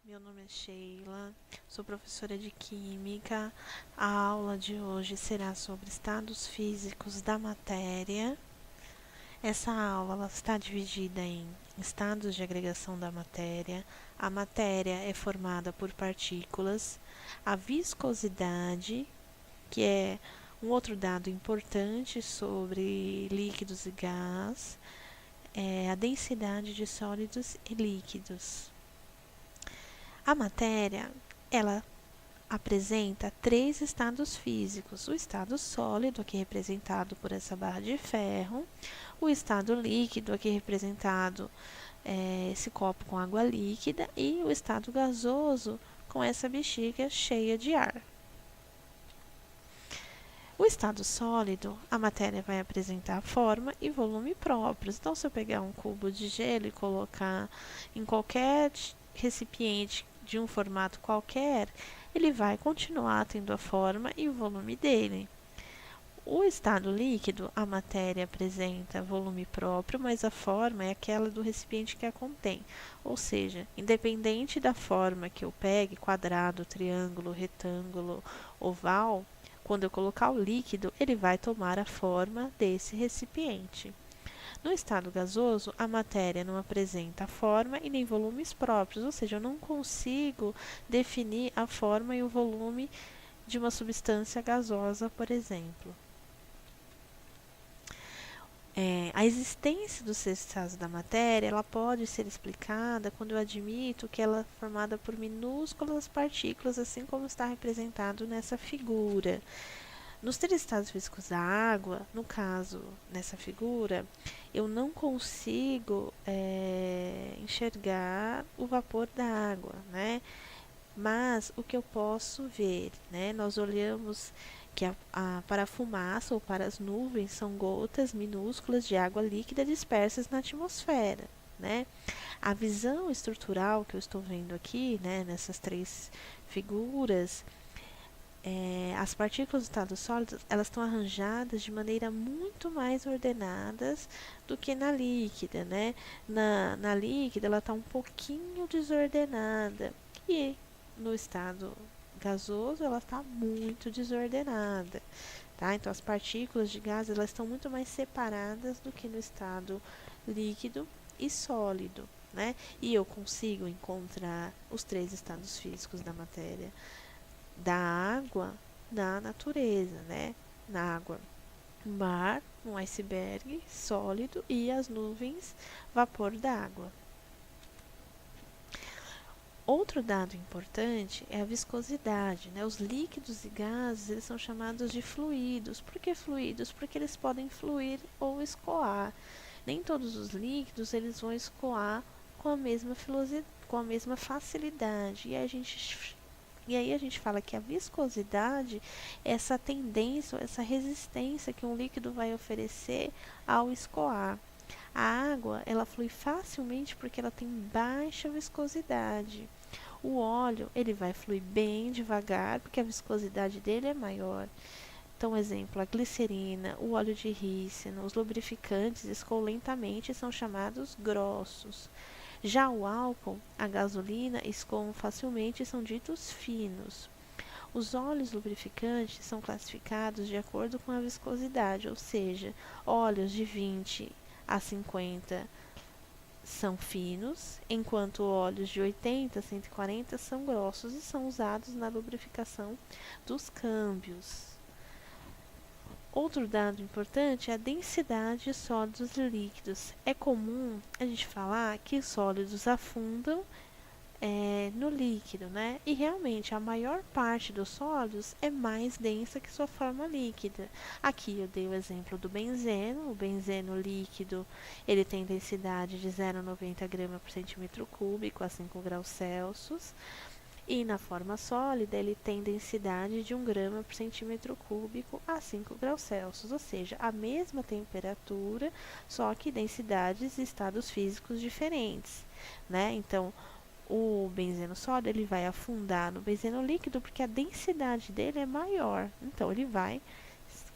meu nome é Sheila, sou professora de Química. A aula de hoje será sobre estados físicos da matéria. Essa aula ela está dividida em estados de agregação da matéria. A matéria é formada por partículas, a viscosidade, que é um outro dado importante sobre líquidos e gás, é a densidade de sólidos e líquidos. A matéria, ela apresenta três estados físicos: o estado sólido, aqui representado por essa barra de ferro, o estado líquido, aqui representado esse copo com água líquida, e o estado gasoso, com essa bexiga cheia de ar. O estado sólido, a matéria vai apresentar forma e volume próprios. Então, se eu pegar um cubo de gelo e colocar em qualquer recipiente de um formato qualquer, ele vai continuar tendo a forma e o volume dele. O estado líquido, a matéria apresenta volume próprio, mas a forma é aquela do recipiente que a contém. Ou seja, independente da forma que eu pegue, quadrado, triângulo, retângulo, oval, quando eu colocar o líquido, ele vai tomar a forma desse recipiente. No estado gasoso, a matéria não apresenta forma e nem volumes próprios, ou seja, eu não consigo definir a forma e o volume de uma substância gasosa, por exemplo. A existência dos estados da matéria ela pode ser explicada quando eu admito que ela é formada por minúsculas partículas, assim como está representado nessa figura. Nos três estados físicos da água, no caso, nessa figura, eu não consigo enxergar o vapor da água, né? Mas o que eu posso ver, né? Nós olhamos que para a fumaça ou para as nuvens são gotas minúsculas de água líquida dispersas na atmosfera, né? A visão estrutural que eu estou vendo aqui, né, nessas três figuras, as partículas do estado sólido elas estão arranjadas de maneira muito mais ordenadas do que na líquida, né? Na líquida ela está um pouquinho desordenada e no estado gasoso ela está muito desordenada, tá? Então as partículas de gás elas estão muito mais separadas do que no estado líquido e sólido, né? E eu consigo encontrar os três estados físicos da matéria da água na natureza, né? Na água, mar, um iceberg sólido e as nuvens, vapor d'água. Outro dado importante é a viscosidade, né? Os líquidos e gases eles são chamados de fluidos. Por que fluidos? Porque eles podem fluir ou escoar. Nem todos os líquidos eles vão escoar com a mesma facilidade. E aí a gente fala que a viscosidade é essa tendência, essa resistência que um líquido vai oferecer ao escoar. A água, ela flui facilmente porque ela tem baixa viscosidade. O óleo, ele vai fluir bem devagar porque a viscosidade dele é maior. Então, exemplo, a glicerina, o óleo de rícino, os lubrificantes escoam lentamente e são chamados grossos. Já o álcool, a gasolina escoam facilmente e são ditos finos. Os óleos lubrificantes são classificados de acordo com a viscosidade, ou seja, óleos de 20 a 50 são finos, enquanto óleos de 80 a 140 são grossos e são usados na lubrificação dos câmbios. Outro dado importante é a densidade de sólidos e líquidos. É comum a gente falar que sólidos afundam no líquido, né? E realmente a maior parte dos sólidos é mais densa que sua forma líquida. Aqui eu dei o exemplo do benzeno. O benzeno líquido ele tem densidade de 0,90 gramas por centímetro cúbico a 5 graus Celsius. E na forma sólida, ele tem densidade de 1 grama por centímetro cúbico a 5 graus Celsius, ou seja, a mesma temperatura, só que densidades e estados físicos diferentes, né? Então, o benzeno sólido ele vai afundar no benzeno líquido porque a densidade dele é maior, então ele vai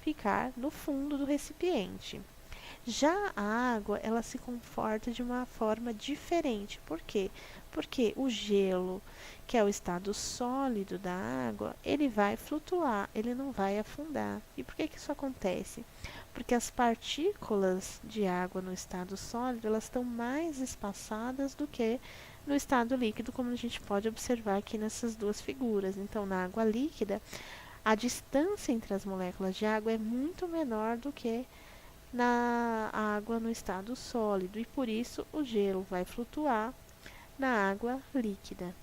ficar no fundo do recipiente. Já a água, ela se comporta de uma forma diferente. Por quê? Porque o gelo, que é o estado sólido da água, ele vai flutuar, ele não vai afundar. E por que que isso acontece? Porque as partículas de água no estado sólido, elas estão mais espaçadas do que no estado líquido, como a gente pode observar aqui nessas duas figuras. Então, na água líquida, a distância entre as moléculas de água é muito menor do que na água no estado sólido, e por isso o gelo vai flutuar na água líquida.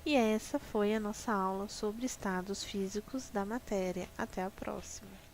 E essa foi a nossa aula sobre estados físicos da matéria. Até a próxima!